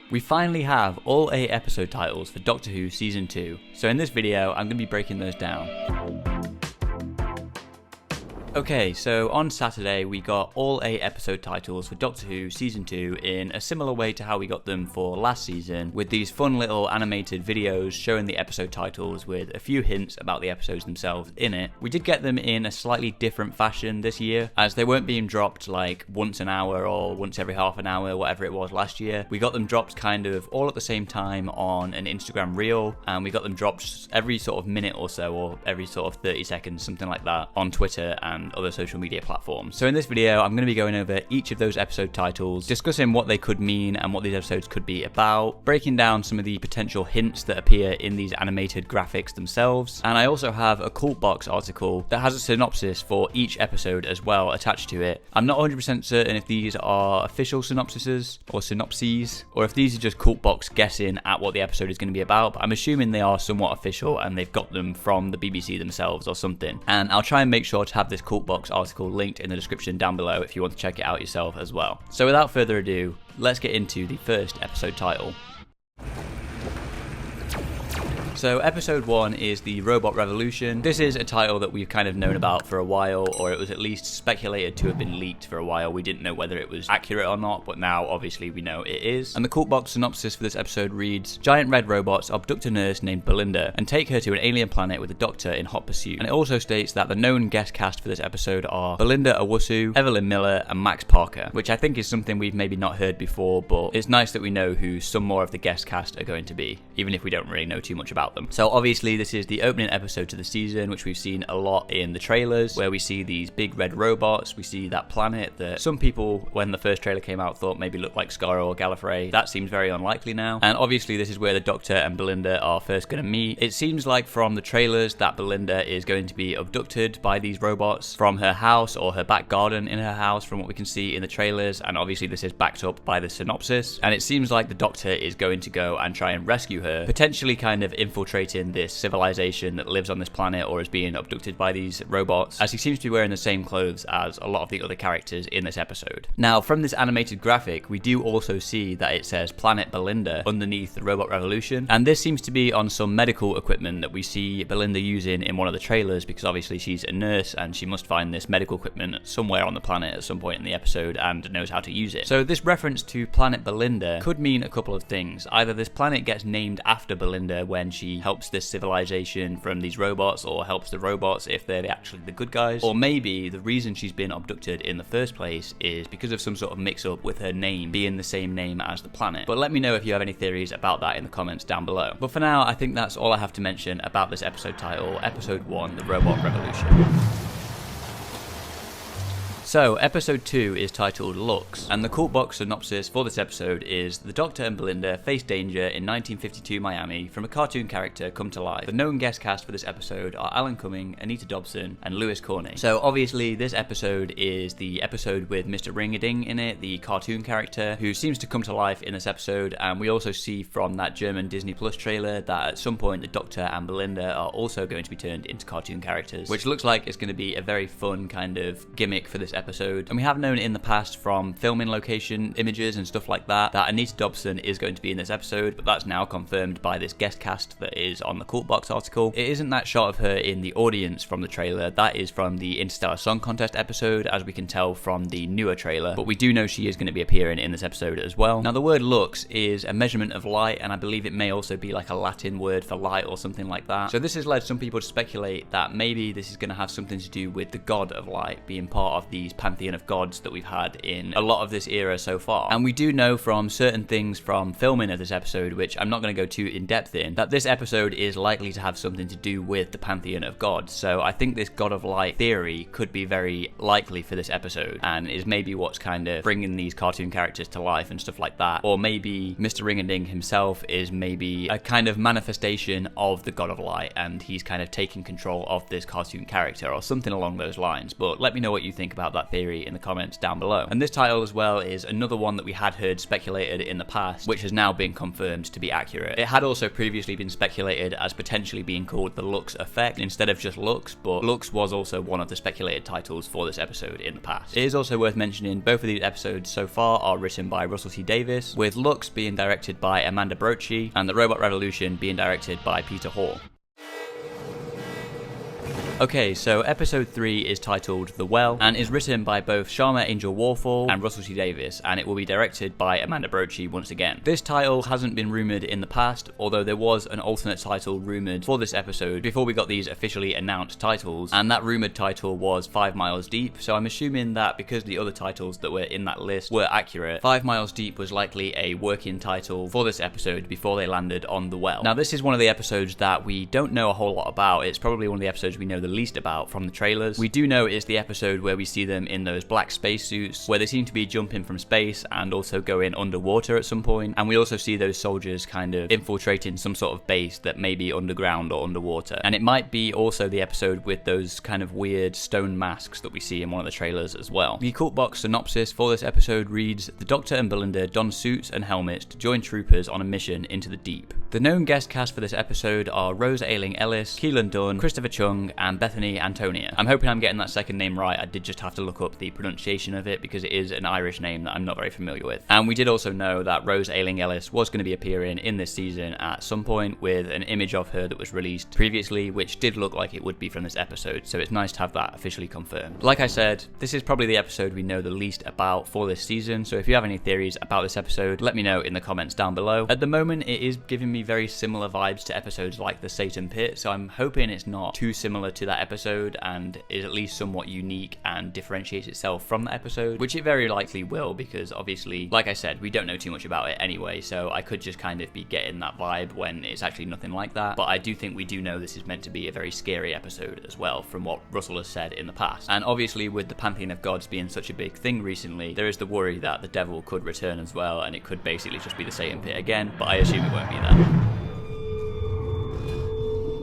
We finally have all 8 episode titles for Doctor Who Season 2, so in this video I'm going to be breaking those down. Okay, so on Saturday we got all 8 episode titles for Doctor Who Season 2 in a similar way to how we got them for last season, with these fun little animated videos showing the episode titles with a few hints about the episodes themselves in it. We did get them in a slightly different fashion this year, as they weren't being dropped like once an hour or once every half an hour, whatever it was last year. We got them dropped kind of all at the same time on an Instagram reel, and we got them dropped every sort of minute or so, or every sort of 30 seconds, something like that, on Twitter and other social media platforms. So in this video I'm going to be going over each of those episode titles, discussing what they could mean and what these episodes could be about, breaking down some of the potential hints that appear in these animated graphics themselves, and I also have a Cult Box article that has a synopsis for each episode as well attached to it. I'm not 100% certain if these are official synopses, or if these are just Cult Box guessing at what the episode is going to be about, but I'm assuming they are somewhat official and they've got them from the BBC themselves or something. And I'll try and make sure to have this Cult Box article linked in the description down below if you want to check it out yourself as well. So without further ado, let's get into the first episode title. So episode 1 is the Robot Revolution. This is a title that we've kind of known about for a while, or it was at least speculated to have been leaked for a while. We didn't know whether it was accurate or not, but now obviously we know it is. And the Cult Box synopsis for this episode reads: giant red robots abduct a nurse named Belinda and take her to an alien planet with a doctor in hot pursuit. And it also states that the known guest cast for this episode are Belinda Owusu, Evelyn Miller and Max Parker, which I think is something we've maybe not heard before, but it's nice that we know who some more of the guest cast are going to be, even if we don't really know too much about them. So obviously this is the opening episode to the season, which we've seen a lot in the trailers, where we see these big red robots, we see that planet that some people, when the first trailer came out, thought maybe looked like Skaro or Gallifrey. That seems very unlikely now. And obviously this is where the Doctor and Belinda are first going to meet. It seems like from the trailers that Belinda is going to be abducted by these robots from her house or her back garden in her house, from what we can see in the trailers, and obviously this is backed up by the synopsis. And it seems like the Doctor is going to go and try and rescue her, potentially kind of infiltrating this civilization that lives on this planet or is being abducted by these robots, as he seems to be wearing the same clothes as a lot of the other characters in this episode. Now, from this animated graphic, we do also see that it says Planet Belinda underneath the Robot Revolution, and this seems to be on some medical equipment that we see Belinda using in one of the trailers, because obviously she's a nurse and she must find this medical equipment somewhere on the planet at some point in the episode and knows how to use it. So this reference to Planet Belinda could mean a couple of things. Either this planet gets named after Belinda when she helps this civilization from these robots, or helps the robots if they're actually the good guys, or maybe the reason she's been abducted in the first place is because of some sort of mix-up with her name being the same name as the planet. But let me know if you have any theories about that in the comments down below. But for now, I think that's all I have to mention about this episode title, Episode 1, The Robot Revolution. So, episode 2 is titled Lux, and the Cult Box synopsis for this episode is: the Doctor and Belinda face danger in 1952 Miami from a cartoon character come to life. The known guest cast for this episode are Alan Cumming, Anita Dobson, and Lewis Corney. So obviously this episode is the episode with Mr. Ring-a-Ding in it, the cartoon character, who seems to come to life in this episode, and we also see from that German Disney Plus trailer that at some point the Doctor and Belinda are also going to be turned into cartoon characters, which looks like it's going to be a very fun kind of gimmick for this episode. And we have known in the past from filming location images and stuff like that Anita Dobson is going to be in this episode, but that's now confirmed by this guest cast that is on the Cult Box article. It isn't that shot of her in the audience from the trailer, that is from the Interstellar Song Contest episode, as we can tell from the newer trailer, but we do know she is going to be appearing in this episode as well. Now the word lux is a measurement of light, and I believe it may also be like a Latin word for light or something like that. So this has led some people to speculate that maybe this is going to have something to do with the god of light being part of these pantheon of gods that we've had in a lot of this era so far. And we do know from certain things from filming of this episode, which I'm not going to go too in depth in, that this episode is likely to have something to do with the pantheon of gods. So I think this god of light theory could be very likely for this episode, and is maybe what's kind of bringing these cartoon characters to life and stuff like that. Or maybe Mr. Ring-a-Ding himself is maybe a kind of manifestation of the god of light, and he's kind of taking control of this cartoon character or something along those lines. But let me know what you think about that theory in the comments down below. And this title as well is another one that we had heard speculated in the past, which has now been confirmed to be accurate. It had also previously been speculated as potentially being called the Lux Effect instead of just Lux, but Lux was also one of the speculated titles for this episode in the past. It is also worth mentioning both of these episodes so far are written by Russell T Davies, with Lux being directed by Amanda Brochi and the Robot Revolution being directed by Peter Hall. Okay, so episode 3 is titled The Well, and is written by both Sharma Angel Warfall and Russell T Davies, and it will be directed by Amanda Brochi once again. This title hasn't been rumoured in the past, although there was an alternate title rumoured for this episode before we got these officially announced titles, and that rumoured title was 5 Miles Deep, so I'm assuming that because the other titles that were in that list were accurate, 5 Miles Deep was likely a working title for this episode before they landed on The Well. Now this is one of the episodes that we don't know a whole lot about. It's probably one of the episodes we know the least about from the trailers. We do know it's the episode where we see them in those black spacesuits, where they seem to be jumping from space and also going underwater at some point, and we also see those soldiers kind of infiltrating some sort of base that may be underground or underwater. And it might be also the episode with those kind of weird stone masks that we see in one of the trailers as well. The Cult Box synopsis for this episode reads: The Doctor and Belinda don suits and helmets to join troopers on a mission into the deep. The known guest cast for this episode are Rose Ayling Ellis, Keelan Dunn, Christopher Chung, and Bethany Antonia. I'm hoping I'm getting that second name right. I did just have to look up the pronunciation of it because it is an Irish name that I'm not very familiar with. And we did also know that Rose Ayling Ellis was going to be appearing in this season at some point, with an image of her that was released previously, which did look like it would be from this episode, so it's nice to have that officially confirmed. Like I said, this is probably the episode we know the least about for this season, so if you have any theories about this episode, let me know in the comments down below. At the moment, it is giving me very similar vibes to episodes like the Satan Pit, so I'm hoping it's not too similar to that episode and is at least somewhat unique and differentiates itself from that episode, which it very likely will, because obviously, like I said, we don't know too much about it anyway, so I could just kind of be getting that vibe when it's actually nothing like that. But I do think we do know this is meant to be a very scary episode as well, from what Russell has said in the past. And obviously, with the Pantheon of Gods being such a big thing recently, there is the worry that the devil could return as well, and it could basically just be the Satan Pit again, but I assume it won't be that.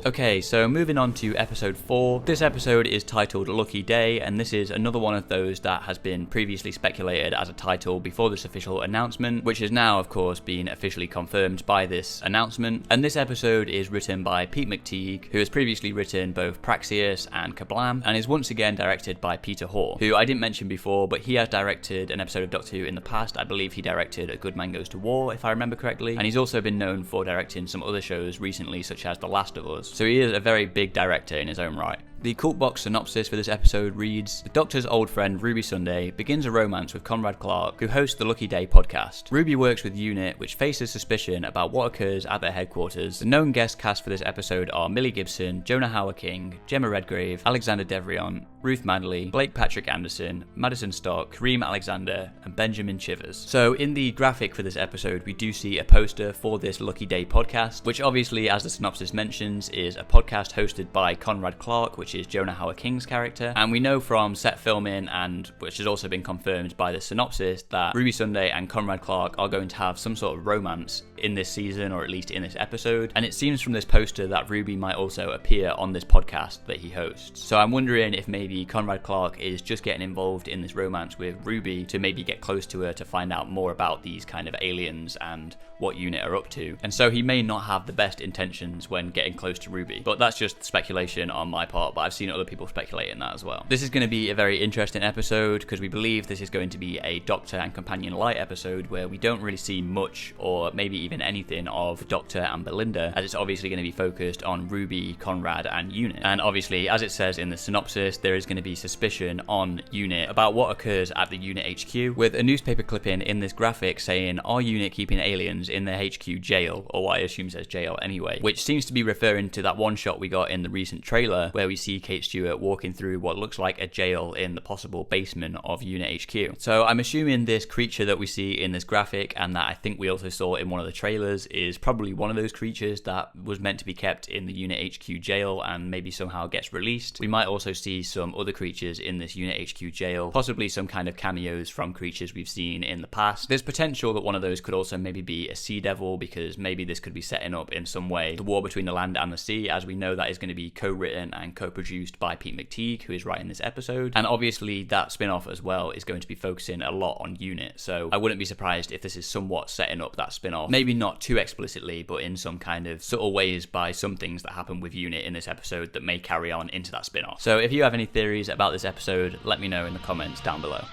Okay, so moving on to episode 4. This episode is titled Lucky Day, and this is another one of those that has been previously speculated as a title before this official announcement, which has now, of course, been officially confirmed by this announcement. And this episode is written by Pete McTeague, who has previously written both Praxeus and Kablam, and is once again directed by Peter Hall, who I didn't mention before, but he has directed an episode of Doctor Who in the past. I believe he directed A Good Man Goes to War, if I remember correctly, and he's also been known for directing some other shows recently, such as The Last of Us. So he is a very big director in his own right. The Cult Box synopsis for this episode reads: The Doctor's old friend Ruby Sunday begins a romance with Conrad Clark, who hosts the Lucky Day podcast. Ruby works with UNIT, which faces suspicion about what occurs at their headquarters. The known guest cast for this episode are Millie Gibson, Jonah Hauer-King, Gemma Redgrave, Alexander Devrion, Ruth Madley, Blake Patrick Anderson, Madison Stock, Kareem Alexander, and Benjamin Chivers. So in the graphic for this episode, we do see a poster for this Lucky Day podcast, which obviously, as the synopsis mentions, is a podcast hosted by Conrad Clark, which is Jonah Hauer-King's character. And we know from set filming, and which has also been confirmed by the synopsis, that Ruby Sunday and Conrad Clark are going to have some sort of romance in this season, or at least in this episode. And it seems from this poster that Ruby might also appear on this podcast that he hosts. So I'm wondering if maybe Conrad Clark is just getting involved in this romance with Ruby to maybe get close to her to find out more about these kind of aliens and what UNIT are up to. And so he may not have the best intentions when getting close to Ruby. But that's just speculation on my part, but I've seen other people speculating that as well. This is going to be a very interesting episode because we believe this is going to be a Doctor and Companion Light episode where we don't really see much or maybe even anything of Doctor and Belinda, as it's obviously going to be focused on Ruby, Conrad, and UNIT. And obviously, as it says in the synopsis, there is going to be suspicion on UNIT about what occurs at the UNIT HQ, with a newspaper clipping in this graphic saying, "Are UNIT keeping aliens in their HQ jail?" or what I assume says jail anyway, which seems to be referring to that one shot we got in the recent trailer where we see Kate Stewart walking through what looks like a jail in the possible basement of UNIT HQ. So I'm assuming this creature that we see in this graphic, and that I think we also saw in one of the trailers is probably one of those creatures that was meant to be kept in the Unit HQ jail and maybe somehow gets released. We might also see some other creatures in this Unit HQ jail, possibly some kind of cameos from creatures we've seen in the past. There's potential that one of those could also maybe be a sea devil, because maybe this could be setting up in some way the war between the land and the sea, as we know that is going to be co-written and co-produced by Pete McTeague, who is writing this episode. And obviously that spin-off as well is going to be focusing a lot on Unit, so I wouldn't be surprised if this is somewhat setting up that spin-off, maybe not too explicitly, but in some kind of subtle ways by some things that happen with Unit in this episode that may carry on into that spin-off. So if you have any theories about this episode, let me know in the comments down below.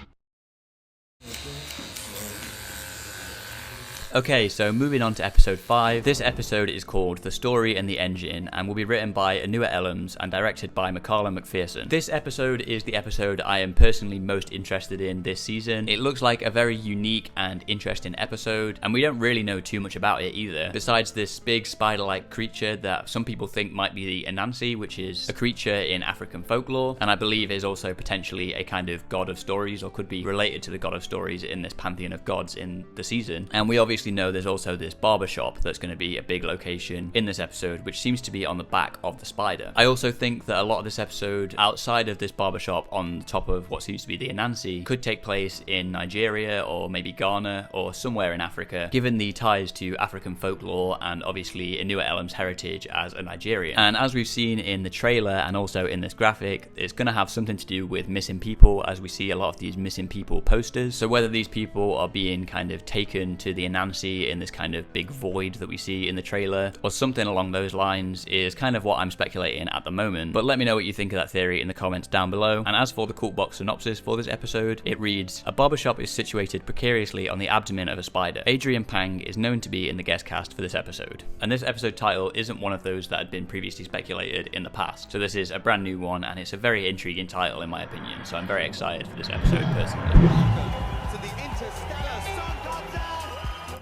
Okay, so moving on to episode 5. This episode is called The Story and the Engine and will be written by Anua Ellams and directed by Makala McPherson. This episode is the episode I am personally most interested in this season. It looks like a very unique and interesting episode, and we don't really know too much about it either, besides this big spider-like creature that some people think might be the Anansi, which is a creature in African folklore, and I believe is also potentially a kind of god of stories, or could be related to the god of stories in this pantheon of gods in the season. And we obviously know there's also this barbershop that's going to be a big location in this episode, which seems to be on the back of the spider. I also think that a lot of this episode, outside of this barbershop on top of what seems to be the Anansi, could take place in Nigeria or maybe Ghana or somewhere in Africa, given the ties to African folklore and obviously Anua Ellams' heritage as a Nigerian. And as we've seen in the trailer and also in this graphic, it's going to have something to do with missing people, as we see a lot of these missing people posters. So whether these people are being kind of taken to the Anansi in this kind of big void that we see in the trailer, or something along those lines, is kind of what I'm speculating at the moment. But let me know what you think of that theory in the comments down below. And as for the cult box synopsis for this episode, it reads: a barbershop is situated precariously on the abdomen of a spider. Adrian Pang is known to be in the guest cast for this episode. And this episode title isn't one of those that had been previously speculated in the past, so this is a brand new one, and it's a very intriguing title in my opinion, so I'm very excited for this episode personally. Welcome to the Interstellar Song Contest!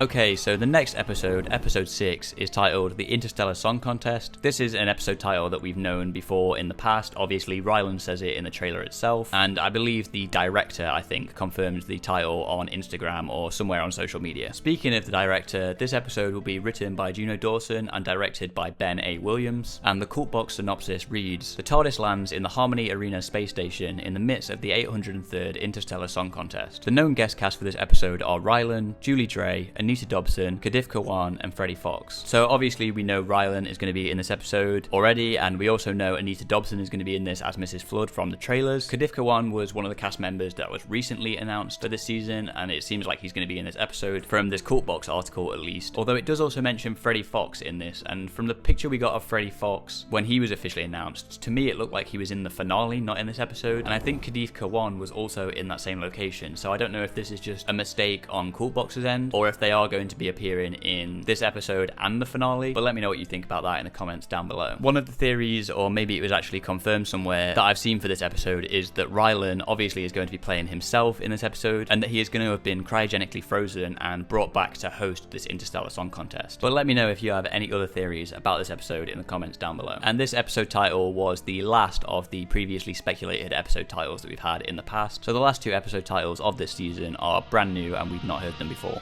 Okay, so the next episode, episode 6, is titled The Interstellar Song Contest. This is an episode title that we've known before in the past. Obviously, Ryland says it in the trailer itself, and I believe the director, I think, confirmed the title on Instagram or somewhere on social media. Speaking of the director, this episode will be written by Juno Dawson and directed by Ben A. Williams, and the cult box synopsis reads: the TARDIS lands in the Harmony Arena space station in the midst of the 803rd Interstellar Song Contest. The known guest cast for this episode are Ryland, Julie Dre, Anita Dobson, Kadif Kawan, and Freddie Fox. So obviously we know Ryland is going to be in this episode already, and we also know Anita Dobson is going to be in this as Mrs. Flood from the trailers. Kadif Kawan was one of the cast members that was recently announced for this season, and it seems like he's going to be in this episode from this cult box article at least. Although it does also mention Freddie Fox in this, and from the picture we got of Freddie Fox when he was officially announced, to me it looked like he was in the finale, not in this episode. And I think Kadif Kawan was also in that same location, so I don't know if this is just a mistake on cult box's end, or if they are going to be appearing in this episode and the finale, but let me know what you think about that in the comments down below. One of the theories, or maybe it was actually confirmed somewhere, that I've seen for this episode is that Rylan obviously is going to be playing himself in this episode, and that he is going to have been cryogenically frozen and brought back to host this Interstellar Song Contest. But let me know if you have any other theories about this episode in the comments down below. And this episode title was the last of the previously speculated episode titles that we've had in the past. So the last 2 episode titles of this season are brand new and we've not heard them before.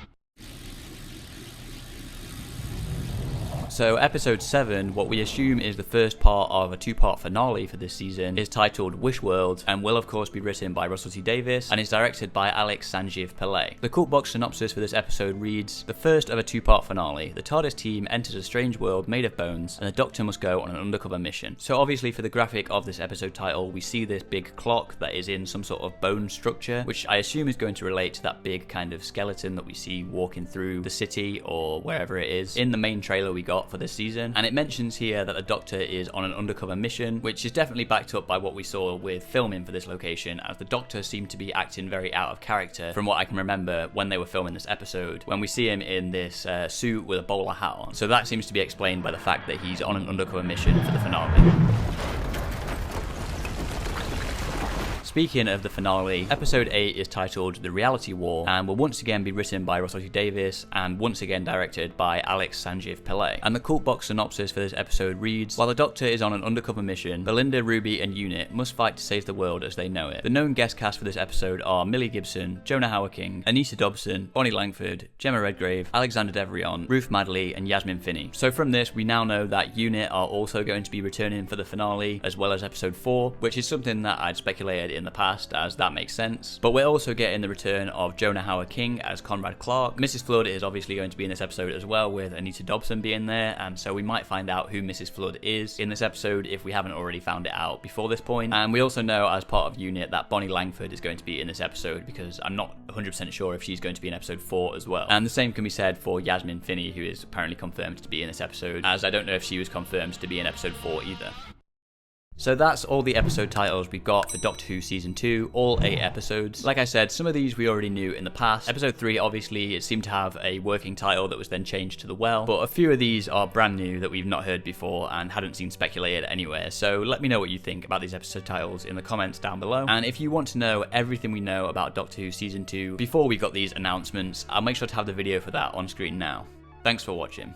So episode 7, what we assume is the first part of a 2-part finale for this season, is titled Wish World, and will of course be written by Russell T Davies and is directed by Alex Sanjeev Pillay. The cult box synopsis for this episode reads: the first of a 2-part finale. The TARDIS team enters a strange world made of bones, and the Doctor must go on an undercover mission. So obviously for the graphic of this episode title, we see this big clock that is in some sort of bone structure, which I assume is going to relate to that big kind of skeleton that we see walking through the city or wherever it is in the main trailer we got for this season. And it mentions here that the Doctor is on an undercover mission, which is definitely backed up by what we saw with filming for this location, as the Doctor seemed to be acting very out of character from what I can remember when they were filming this episode, when we see him in this suit with a bowler hat on. So that seems to be explained by the fact that he's on an undercover mission for the finale. Speaking of the finale, episode 8 is titled The Reality War and will once again be written by Russell T Davies and once again directed by Alex Sanjeev Pillay. And the cult box synopsis for this episode reads, while the Doctor is on an undercover mission, Belinda, Ruby and Unit must fight to save the world as they know it. The known guest cast for this episode are Millie Gibson, Jonah Hauer-King, Anita Dobson, Bonnie Langford, Gemma Redgrave, Alexander Devereon, Ruth Madley and Yasmin Finney. So from this we now know that Unit are also going to be returning for the finale as well as episode 4, which is something that I'd speculated in the past as that makes sense. But we're also getting the return of Jonah Hauer-King as Conrad Clark. Mrs. Flood is obviously going to be in this episode as well, with Anita Dobson being there, and so we might find out who Mrs. Flood is in this episode if we haven't already found it out before this point. And we also know as part of Unit that Bonnie Langford is going to be in this episode, because I'm not 100% sure if she's going to be in episode 4 as well. And the same can be said for Yasmin Finney, who is apparently confirmed to be in this episode, as I don't know if she was confirmed to be in episode 4 either. So that's all the episode titles we've got for Doctor Who Season 2, all 8 episodes. Like I said, some of these we already knew in the past. Episode 3, obviously, it seemed to have a working title that was then changed to The Well, but a few of these are brand new that we've not heard before and hadn't seen speculated anywhere. So let me know what you think about these episode titles in the comments down below. And if you want to know everything we know about Doctor Who Season 2 before we got these announcements, I'll make sure to have the video for that on screen now. Thanks for watching.